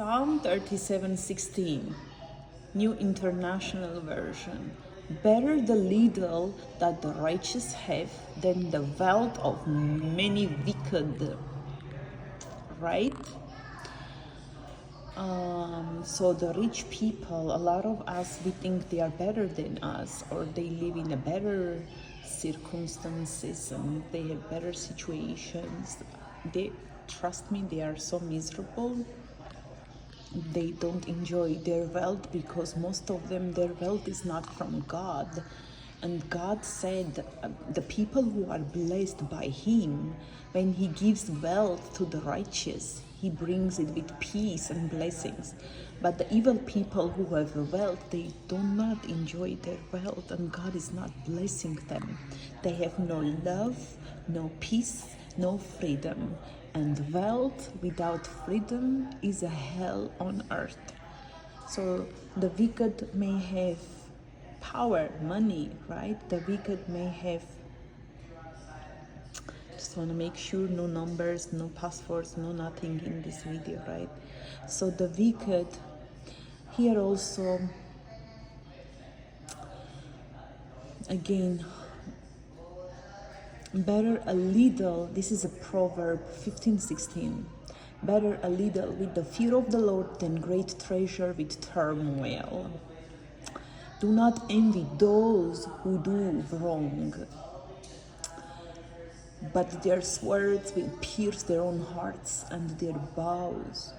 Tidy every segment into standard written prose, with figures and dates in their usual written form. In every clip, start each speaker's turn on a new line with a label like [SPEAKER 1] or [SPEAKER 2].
[SPEAKER 1] Psalm 37:16, New International Version. Better the little that the righteous have than the wealth of many wicked. Right? So the rich people, a lot of us, we think they are better than us, or they live in a better circumstances and they have better situations. They, trust me, they are so miserable. They don't enjoy their wealth because most of them, their wealth is not from God. And God said the people who are blessed by Him, when He gives wealth to the righteous, He brings it with peace and blessings. But the evil people who have wealth, they do not enjoy their wealth, and God is not blessing them. They have no love, no peace, no freedom. And wealth without freedom is a hell on earth. So the wicked may have power, money, right? The wicked may have, just want to make sure no numbers, no passwords, no nothing in this video, right? So the wicked here also, again, better a little, this is a proverb 15:16, better a little with the fear of the Lord than great treasure with turmoil. Do not envy those who do wrong, but their swords will pierce their own hearts and their bows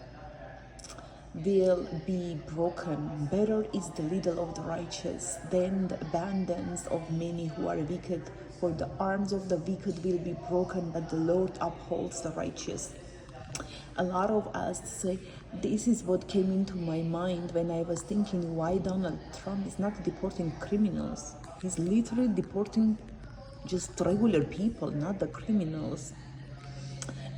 [SPEAKER 1] will be broken. Better is the little of the righteous than the abundance of many who are wicked, for the arms of the wicked will be broken, but the Lord upholds the righteous. A lot of us say, this is what came into my mind when I was thinking why Donald Trump is not deporting criminals. He's literally deporting just regular people, not the criminals.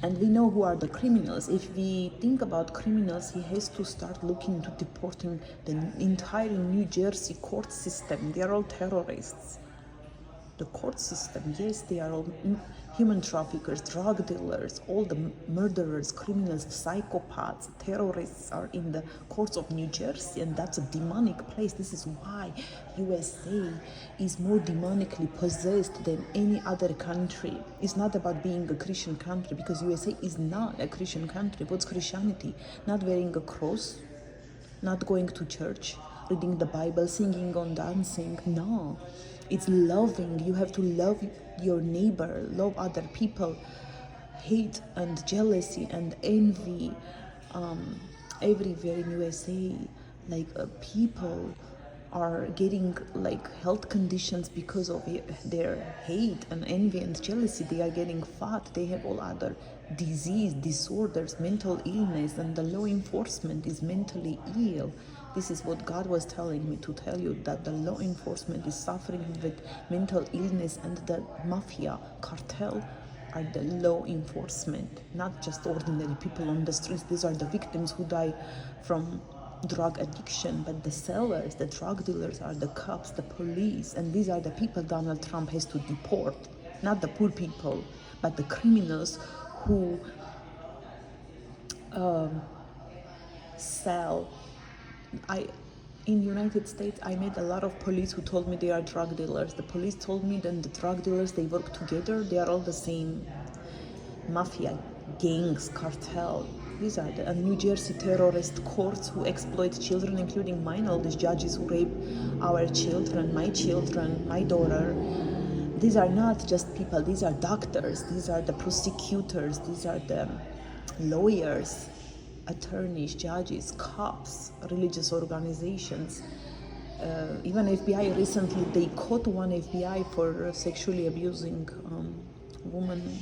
[SPEAKER 1] And we know who are the criminals. If we think about criminals, he has to start looking to deporting the entire New Jersey court system. They are all terrorists. The court system, yes, they are all human traffickers, drug dealers, all the murderers, criminals, psychopaths, terrorists are in the courts of New Jersey, and that's a demonic place. This is why USA is more demonically possessed than any other country. It's not about being a Christian country, because USA is not a Christian country. What's Christianity? Not wearing a cross, not going to church, reading the Bible, singing or dancing. No. It's loving. You have to love your neighbor, love other people. Hate and jealousy and envy everywhere in USA. Like people are getting like health conditions because of their hate and envy and jealousy. They are getting fat. They have all other disease, disorders, mental illness, and the law enforcement is mentally ill. This is what God was telling me to tell you, that the law enforcement is suffering with mental illness, and the mafia cartel are the law enforcement, not just ordinary people on the streets. These are the victims who die from drug addiction, but the sellers, the drug dealers are the cops, the police, and these are the people Donald Trump has to deport, not the poor people, but the criminals who sell. In United States, I met a lot of police who told me they are drug dealers. The police told me that the drug dealers, they work together. They are all the same mafia, gangs, cartel. These are the New Jersey terrorist courts who exploit children, including mine, all these judges who rape our children, my daughter. These are not just people. These are doctors. These are the prosecutors. These are the lawyers, attorneys, judges, cops, religious organizations. Even FBI recently, they caught one FBI for sexually abusing women.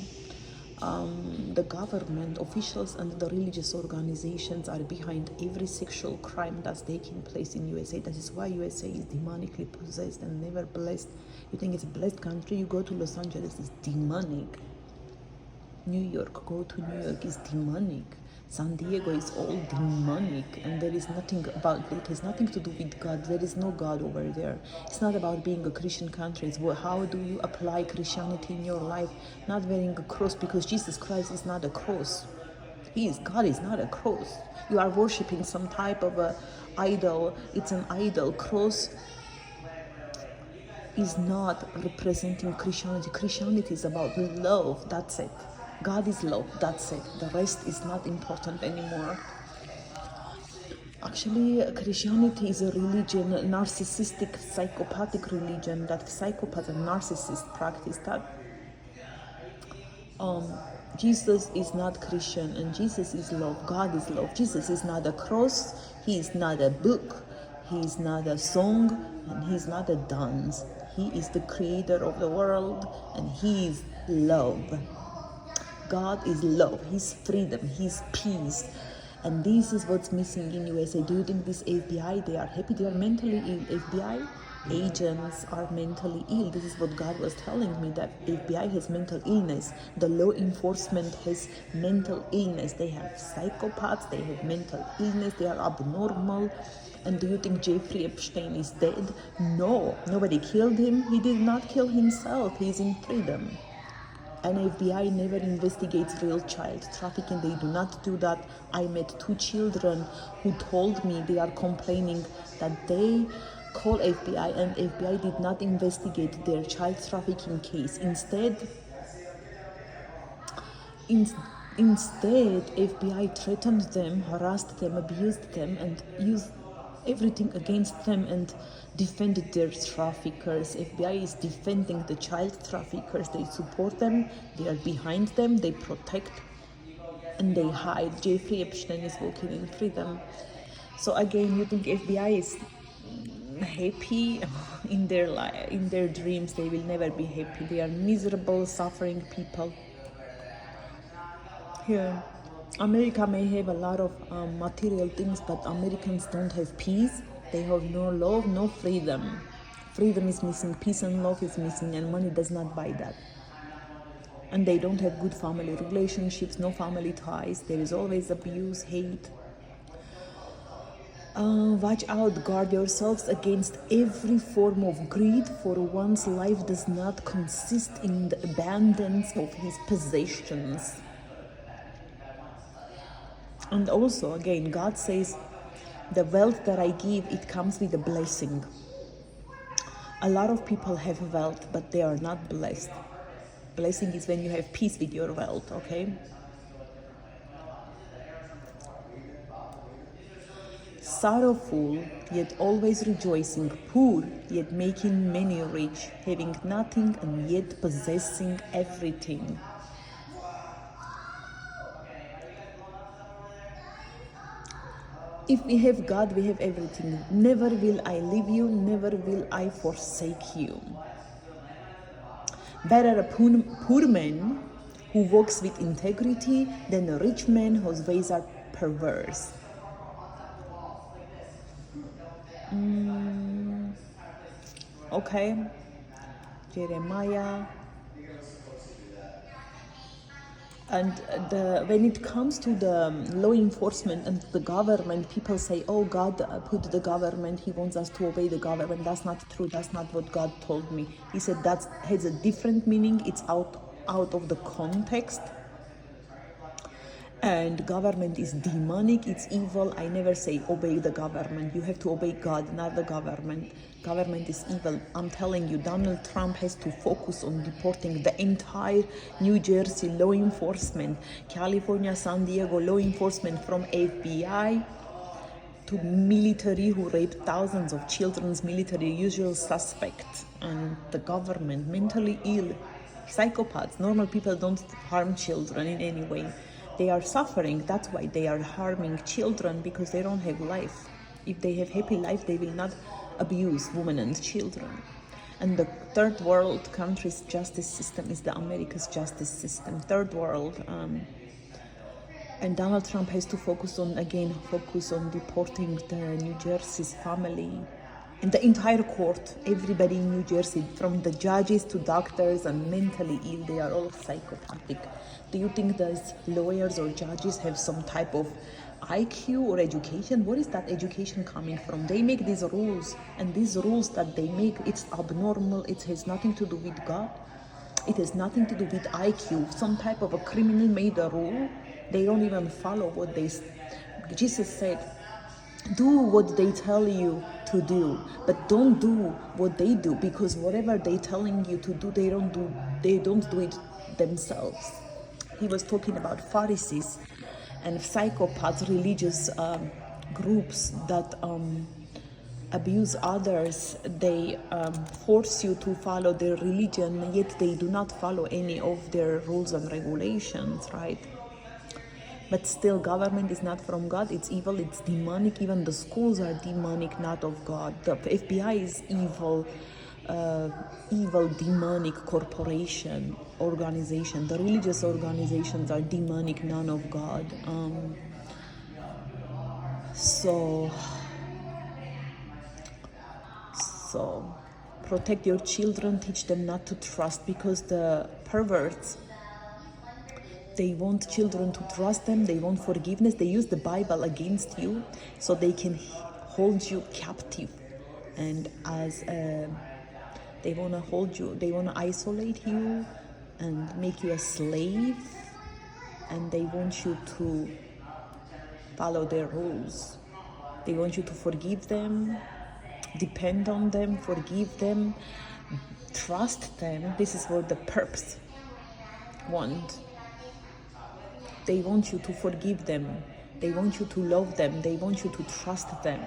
[SPEAKER 1] The government officials and the religious organizations are behind every sexual crime that's taking place in USA. That is why USA is demonically possessed and never blessed. You think it's a blessed country? You go to Los Angeles, it's demonic. New York, go to New York, is demonic. San Diego is all demonic, and there is nothing about it. It has nothing to do with God. There is no God over there. It's not about being a Christian country. It's how do you apply Christianity in your life? Not wearing a cross, because Jesus Christ is not a cross. God is not a cross. You are worshipping some type of a idol. It's an idol. Cross is not representing Christianity. Christianity is about love. That's it. God is love. That's it. The rest is not important anymore. Actually, Christianity is a religion, a narcissistic, psychopathic religion that psychopaths and narcissists practice. That Jesus is not Christian, and Jesus is love. God is love. Jesus is not a cross. He is not a book. He is not a song, and he is not a dance. He is the creator of the world, and he is love. God is love. He's freedom. He's peace. And this is what's missing in USA. Do you think this FBI, they are happy? They are mentally ill. FBI agents are mentally ill. This is what God was telling me, that FBI has mental illness. The law enforcement has mental illness. They have psychopaths. They have mental illness. They are abnormal. And do you think Jeffrey Epstein is dead? No. Nobody killed him. He did not kill himself. He's in freedom. And FBI never investigates real child trafficking. They do not do that. I met 2 children who told me they are complaining that they call FBI and FBI did not investigate their child trafficking case. Instead, FBI threatened them, harassed them, abused them, and used everything against them and defended their traffickers. FBI is defending the child traffickers. They support them, they are behind them, they protect, and they hide. Jeffrey Epstein is walking in freedom. So again, you think FBI is happy in their life, in their dreams? They will never be happy. They are miserable, suffering people. Here, America may have a lot of material things, but Americans don't have peace. They have no love, no freedom. Freedom is missing, peace and love is missing, and money does not buy that. And they don't have good family relationships, no family ties. There is always abuse, hate. Watch out, guard yourselves against every form of greed, for one's life does not consist in the abundance of his possessions. And also, again, God says, the wealth that I give, it comes with a blessing. A lot of people have wealth, but they are not blessed. Blessing is when you have peace with your wealth, okay? Sorrowful, yet always rejoicing, poor, yet making many rich, having nothing and yet possessing everything. If we have God, we have everything. Never will I leave you, never will I forsake you. Better a poor man who walks with integrity than a rich man whose ways are perverse. Okay, Jeremiah. And when it comes to the law enforcement and the government, people say, oh, God put the government, he wants us to obey the government. That's not true. That's not what God told me. He said that has a different meaning. It's out of the context. And government is demonic, it's evil. I never say obey the government. You have to obey God, not the government. Government is evil. I'm telling you, Donald Trump has to focus on deporting the entire New Jersey law enforcement, California, San Diego law enforcement, from FBI to military who raped thousands of children's military, usual suspects, and the government, mentally ill, psychopaths. Normal people don't harm children in any way. They are suffering. That's why they are harming children, because they don't have life. If they have happy life, they will not abuse women and children. And the third world country's justice system is the America's justice system. Third world. And Donald Trump has to focus on deporting the New Jersey's family. And the entire court, everybody in New Jersey, from the judges to doctors and mentally ill, they are all psychopathic. Do you think those lawyers or judges have some type of IQ or education? What is that education coming from? They make these rules, and these rules that they make, it's abnormal. It has nothing to do with God. It has nothing to do with IQ. Some type of a criminal made a rule, They don't even follow what Jesus said, do what they tell you to do, but don't do what they do, because whatever they telling you to do, they don't do it themselves. He was talking about Pharisees and psychopaths, religious groups that abuse others. They force you to follow their religion, yet they do not follow any of their rules and regulations, right? But still, government is not from God. It's evil, it's demonic. Even the schools are demonic, not of God. The FBI is evil, evil, demonic corporation, organization. The religious organizations are demonic, none of God. So protect your children, teach them not to trust, because the perverts, they want children to trust them, they want forgiveness, they use the Bible against you so they can hold you captive. And as they want to hold you, they want to isolate you and make you a slave, and they want you to follow their rules. They want you to forgive them, depend on them, forgive them, trust them. This is what the perps want. They want you to forgive them. They want you to love them. They want you to trust them.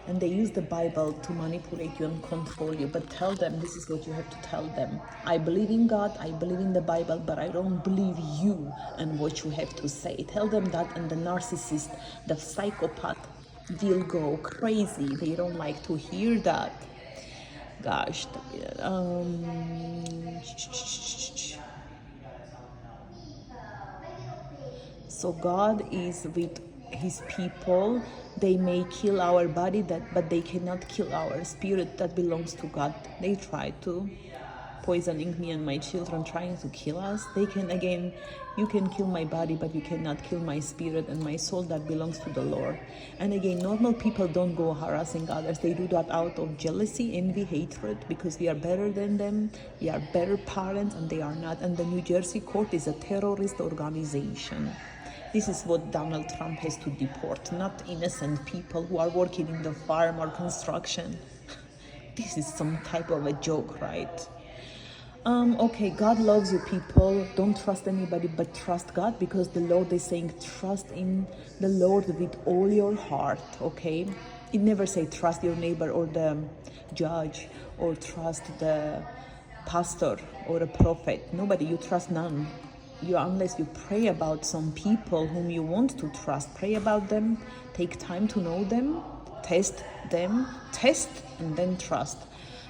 [SPEAKER 1] And they use the Bible to manipulate you and control you. But tell them, this is what you have to tell them. I believe in God, I believe in the Bible, but I don't believe you and what you have to say. Tell them that, and the narcissist, the psychopath will go crazy. They don't like to hear that. Gosh. So God is with his people. They may kill our body, but they cannot kill our spirit that belongs to God. They try to, poisoning me and my children, trying to kill us. They can, again, you can kill my body, but you cannot kill my spirit and my soul that belongs to the Lord. And again, normal people don't go harassing others. They do that out of jealousy, envy, hatred, because we are better than them. We are better parents, and they are not. And the New Jersey court is a terrorist organization. This is what Donald Trump has to deport, not innocent people who are working in the farm or construction. This is some type of a joke, right? Okay, God loves you, people. Don't trust anybody, but trust God, because the Lord is saying trust in the Lord with all your heart, okay? It never say trust your neighbor or the judge, or trust the pastor or a prophet. Nobody, you trust none. Unless you pray about some people whom you want to trust, pray about them, take time to know them, test, and then trust.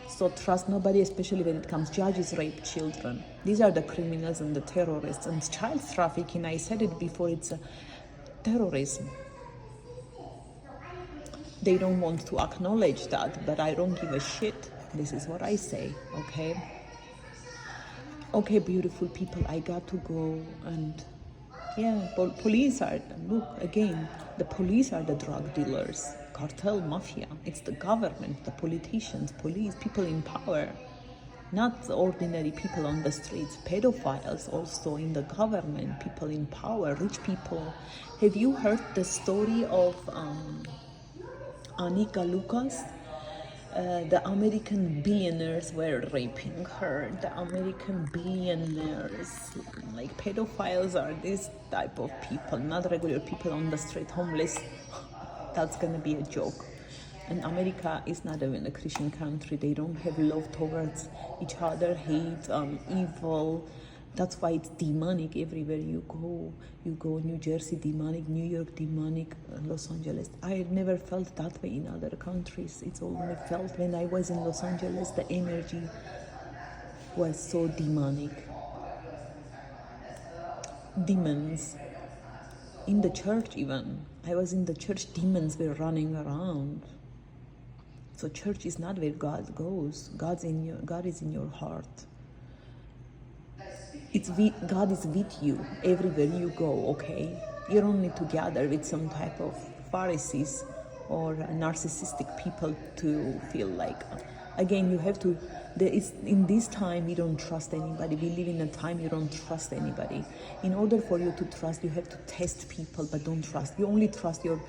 [SPEAKER 1] So trust nobody, especially when it comes judges rape children. These are the criminals and the terrorists. And child trafficking, I said it before, it's a terrorism. They don't want to acknowledge that, but I don't give a shit. This is what I say, okay? Okay, beautiful people, I got to go. And yeah, police are, look, again, the police are the drug dealers, cartel mafia. It's the government, the politicians, police, people in power, not the ordinary people on the streets. Pedophiles also in the government, people in power, rich people. Have you heard the story of Anika Lucas? The American billionaires were raping her. The American billionaires, like pedophiles, are this type of people, not regular people on the street, homeless. That's gonna be a joke. And America is not even a Christian country. They don't have love towards each other, hate, evil. That's why it's demonic everywhere you go. You go New Jersey, demonic, New York, demonic, Los Angeles. I never felt that way in other countries. It's only felt when I was in Los Angeles, the energy was so demonic. Demons. In the church even. I was in the church, demons were running around. So church is not where God goes. God is in your heart. God is with you everywhere you go, okay? You don't need to gather with some type of Pharisees or narcissistic people to feel like Again, you have to, there is, in this time we don't trust anybody. We live in a time you don't trust anybody. In order for you to trust, you have to test people, but don't trust. You only trust your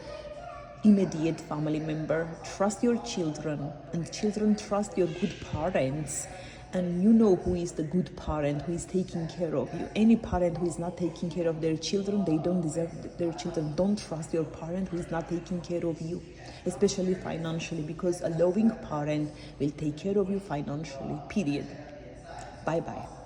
[SPEAKER 1] immediate family member. Trust your children, and children trust your good parents. And you know who is the good parent, who is taking care of you. Any parent who is not taking care of their children, they don't deserve their children. Don't trust your parent who is not taking care of you, especially financially, because a loving parent will take care of you financially, period. Bye bye.